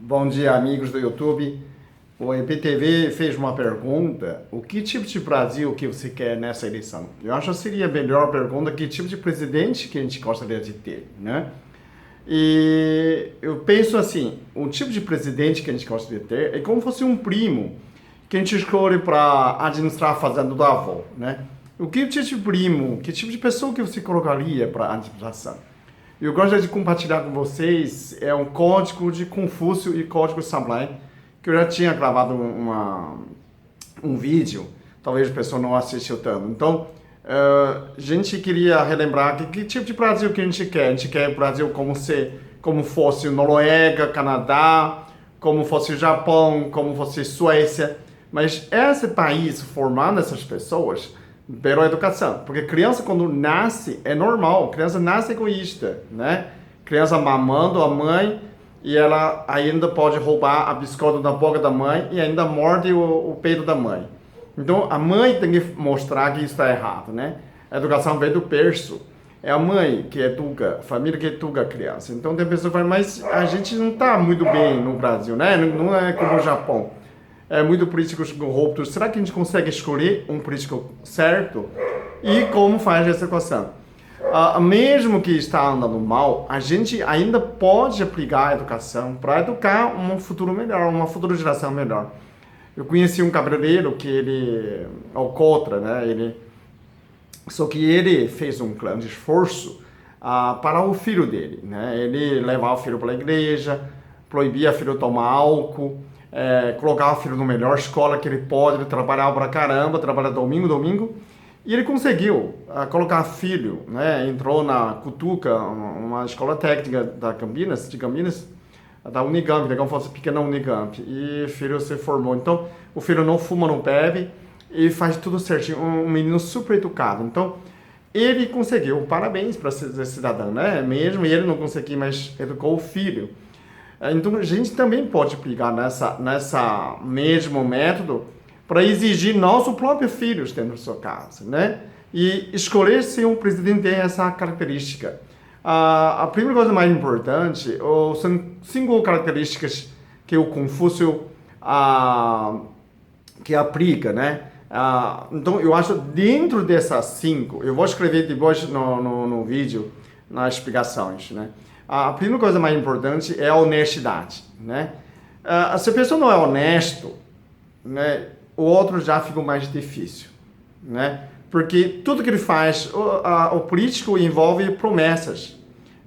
Bom dia, amigos do YouTube. O EPTV fez uma pergunta: o que tipo de Brasil que você quer nessa eleição? Eu acho que seria a melhor pergunta: que tipo de presidente que a gente gostaria de ter, né? E eu penso assim: o tipo de presidente que a gente gostaria de ter é como se fosse um primo que a gente escolhe para administrar a fazenda do avô, né? O que tipo de primo, que tipo de pessoa que você colocaria para a administração? Eu gostaria de compartilhar com vocês um código de Confúcio e código Samurai, que eu já tinha gravado um vídeo, talvez a pessoa não assistiu tanto. Então, a gente queria relembrar que tipo de Brasil que a gente quer. A gente quer o Brasil como fosse Noruega, Canadá, como fosse Japão, como fosse Suécia. Mas esse país formando essas pessoas pela educação, porque criança quando nasce é normal, criança nasce egoísta, né? Criança mamando a mãe e ela ainda pode roubar a biscoito da boca da mãe e ainda morde o peito da mãe. Então a mãe tem que mostrar que isso está errado, né? A educação vem do berço. É a mãe que educa, a família que educa a criança. Então tem pessoas que falam, mas a gente não está muito bem no Brasil, né? Não é como o Japão. É muito políticos corruptos. Será que a gente consegue escolher um político certo? E como faz essa equação? Mesmo que está andando mal, a gente ainda pode aplicar a educação para educar um futuro melhor, uma futura geração melhor. Eu conheci um cabeleireiro que ele, alcoólatra, né? Só que ele fez um grande esforço para o filho dele, né? Ele levava o filho para a igreja, proibia o filho de tomar álcool, colocar o filho na melhor escola que ele pode, ele trabalhava pra caramba, trabalhava domingo, e ele conseguiu colocar filho, né? Entrou na Cutuca, uma escola técnica de Campinas, da Unicamp, como fosse pequena Unicamp, e o filho se formou. Então, o filho não fuma, não bebe, e faz tudo certinho, um menino super educado. Então, ele conseguiu, parabéns para esse cidadão, né? Mesmo ele não conseguiu, mas educou o filho. Então, a gente também pode aplicar nessa mesmo método para exigir nossos próprios filhos dentro da sua casa, né? E escolher se um presidente tem essa característica. A primeira coisa mais importante são 5 características que o Confúcio que aplica, né? Então, eu acho dentro dessas 5, eu vou escrever depois no vídeo, nas explicações, né? A primeira coisa mais importante é a honestidade, né? Se a pessoa não é honesto, né, o outro já fica mais difícil, né? Porque tudo que ele faz, o político envolve promessas,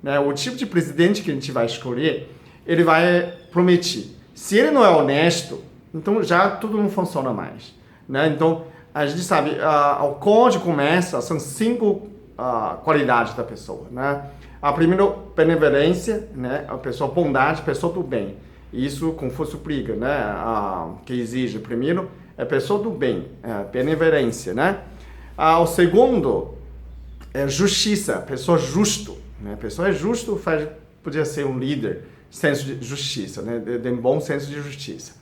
né? O tipo de presidente que a gente vai escolher, ele vai prometer. Se ele não é honesto, então já tudo não funciona mais, né? Então, a gente sabe, o código começa, são 5 qualidades da pessoa, né? A primeira, benevolência, né? A pessoa bondade, pessoa do bem. Isso Confúcio aplica, né? Que exige primeiro é pessoa do bem, benevolência, né? O segundo é justiça, pessoa justo, né? Pessoa é justo, podia ser um líder, senso de justiça, né? Tem bom senso de justiça.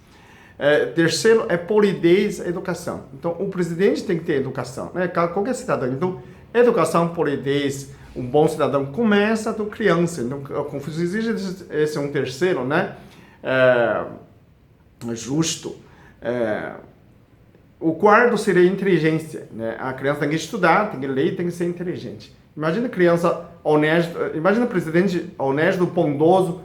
Terceiro é polidez, educação. Então o presidente tem que ter educação, né? Qualquer cidadão. Então educação, polidez, um bom cidadão começa do criança. Então, Confúcio exige esse um terceiro, né? Justo. O quarto seria inteligência, né? A criança tem que estudar, tem que ler, tem que ser inteligente. Imagina criança honesta, imagina presidente honesto, bondoso,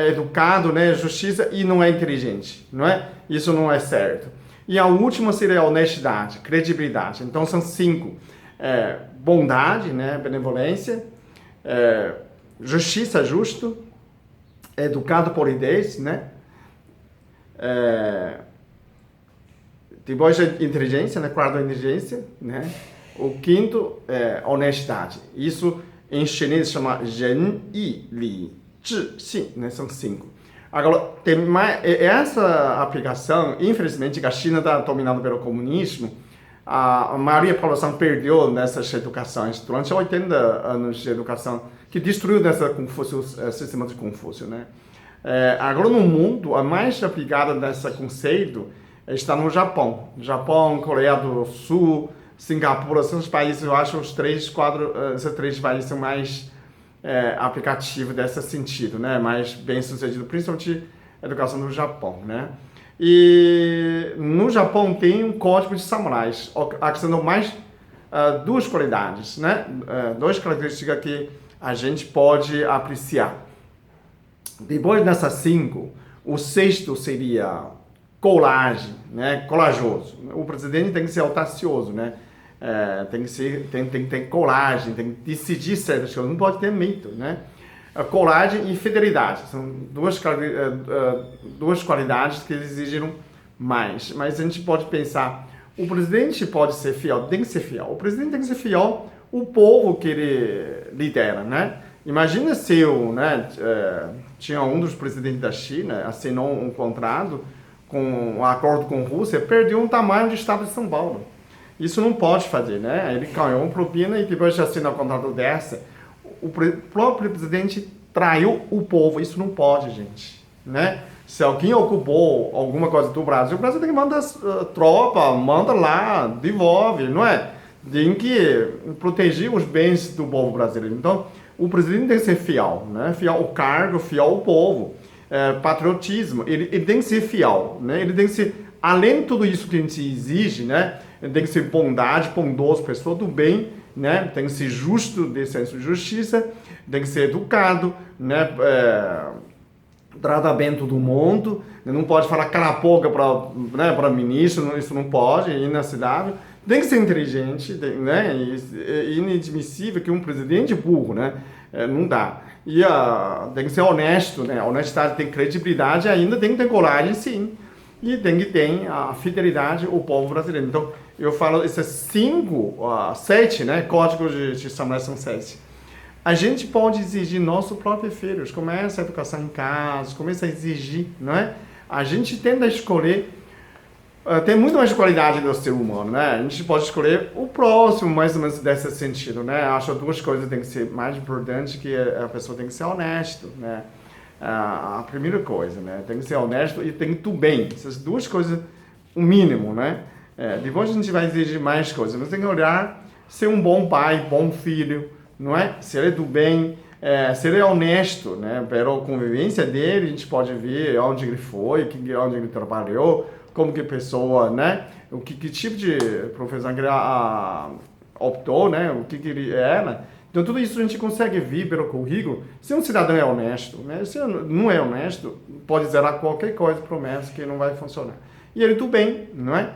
educado, né? Justiça e não é inteligente, não é? Isso não é certo. E a última seria a honestidade, credibilidade. Então são 5. Bondade, né? Benevolência, justiça, justo, educado, polidez, né? Depois inteligência, né? Quarto, inteligência, né? O quinto é honestidade. Isso em chinês chama 仁义礼智信, né? São 5. Agora, tem mais, essa aplicação, infelizmente, que a China está dominada pelo comunismo, a maioria da população perdeu nessas educações durante 80 anos de educação, que destruiu sistema de Confúcio, né? Agora, no mundo, a mais aplicada nesse conceito está no Japão. Japão, Coreia do Sul, Singapura, são os países, eu acho, esses 3 países são mais aplicativos desse sentido, né? Mais bem sucedido, principalmente educação do Japão, né? E no Japão tem um código de samurais, acrescentando mais duas qualidades, né? Duas características que a gente pode apreciar. Depois dessas 5, o sexto seria coragem, né? Corajoso. O presidente tem que ser audacioso, né? Tem que ter coragem, tem que decidir certas coisas, não pode ter medo, né? Coragem e fidelidade são duas qualidades que exigiram mais. Mas a gente pode pensar, o presidente pode ser fiel, tem que ser fiel. O presidente tem que ser fiel ao povo que ele lidera, né? Imagina se tinha um dos presidentes da China assinou um contrato com um acordo com a Rússia, perdeu um tamanho de estado de São Paulo. Isso não pode fazer, né? Ele ganhou uma propina e depois de assinar o contrato dessa, o próprio presidente traiu o povo. Isso não pode, gente, né? Se alguém ocupou alguma coisa do Brasil, o Brasil tem que mandar tropa, manda lá, devolve, não é? Tem que proteger os bens do povo brasileiro. Então, o presidente tem que ser fiel, né? Fiel ao cargo, fiel ao povo. Patriotismo, ele tem que ser fiel, né? Ele tem que ser, além de tudo isso que a gente exige, né? Ele tem que ser bondoso, pessoa do bem, né? Tem que ser justo, de senso de justiça, tem que ser educado, né? Trata bem todo mundo, não pode falar cala a boca para ministro, isso não pode, é inaceitável. Tem que ser inteligente, né? É inadmissível que um presidente burro, né? Não dá. E tem que ser honesto, né? A honestidade tem credibilidade, ainda tem que ter coragem, sim. E tem que ter a fidelidade ao povo brasileiro. Então, eu falo esses 7, né? Códigos de samurai são 7. A gente pode exigir nossos próprios filhos. Começa a educação em casa, começa a exigir, não é? A gente tenta escolher. Tem muito mais qualidade do ser humano, né? A gente pode escolher o próximo, mais ou menos desse sentido, né? Acho que duas coisas têm que ser mais importantes, que a pessoa tem que ser honesto, né? A primeira coisa, né? Tem que ser honesto e tem que tudo bem. Essas duas coisas, o mínimo, né? Depois a gente vai exigir mais coisas. Mas tem que olhar, ser um bom pai, bom filho, não é? Se ele é do bem, se ele é honesto, né? Pela convivência dele, a gente pode ver onde ele foi, onde ele trabalhou, como que a pessoa, né? Que tipo de profissão que ele optou, né? O que ele era. Então, tudo isso a gente consegue ver pelo currículo. Se um cidadão é honesto, né? Se não é honesto, pode zerar qualquer coisa, promessa que não vai funcionar. E ele tudo bem, não é?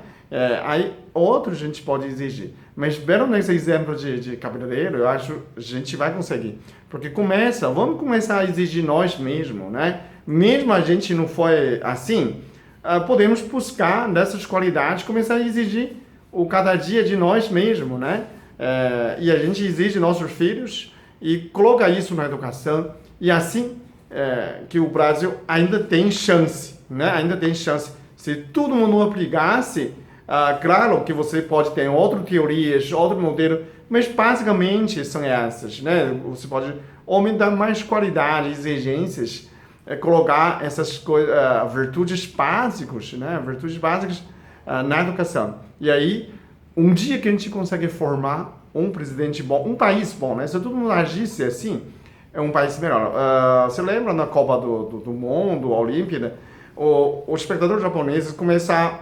Aí, outro a gente pode exigir. Mas, vendo nesse exemplo de cabeleireiro, eu acho que a gente vai conseguir. Porque vamos começar a exigir nós mesmos, né? Mesmo a gente não foi assim, podemos buscar dessas qualidades, começar a exigir o cada dia de nós mesmos, né? E a gente exige nossos filhos e coloca isso na educação. E assim que o Brasil ainda tem chance, né? Ainda tem chance. Se todo mundo aplicasse, claro que você pode ter outras teorias, outro modelo, mas basicamente são essas, né? Você pode aumentar mais qualidade, exigências, colocar essas virtudes básicas, né? Virtudes básicas na educação. E aí, um dia que a gente consegue formar um presidente bom, um país bom, né? Se todo mundo agisse assim, é um país melhor. Você lembra na Copa do Mundo, a Olimpíada, os espectadores japoneses começaram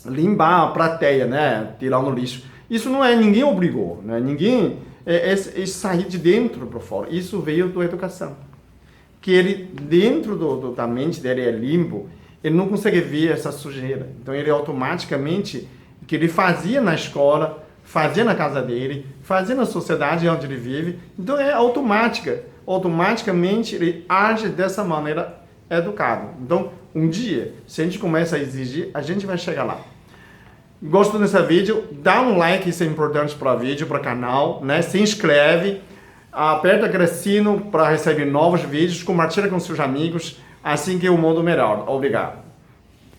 a limpar a plateia, né? Tirar no lixo. Isso não ninguém obrigou, né? Ninguém sair de dentro para fora. Isso veio da educação. Que ele, dentro da mente dele é limpo, ele não consegue ver essa sujeira. Então ele automaticamente, o que ele fazia na escola, fazia na casa dele, fazia na sociedade onde ele vive, então é automática. Automaticamente ele age dessa maneira educado. Então, um dia, se a gente começa a exigir, a gente vai chegar lá. Gostou desse vídeo? Dá um like, isso é importante para o vídeo, para o canal, né? Se inscreve, aperta aquele sino para receber novos vídeos, compartilha com seus amigos, assim que o mundo melhora. Obrigado.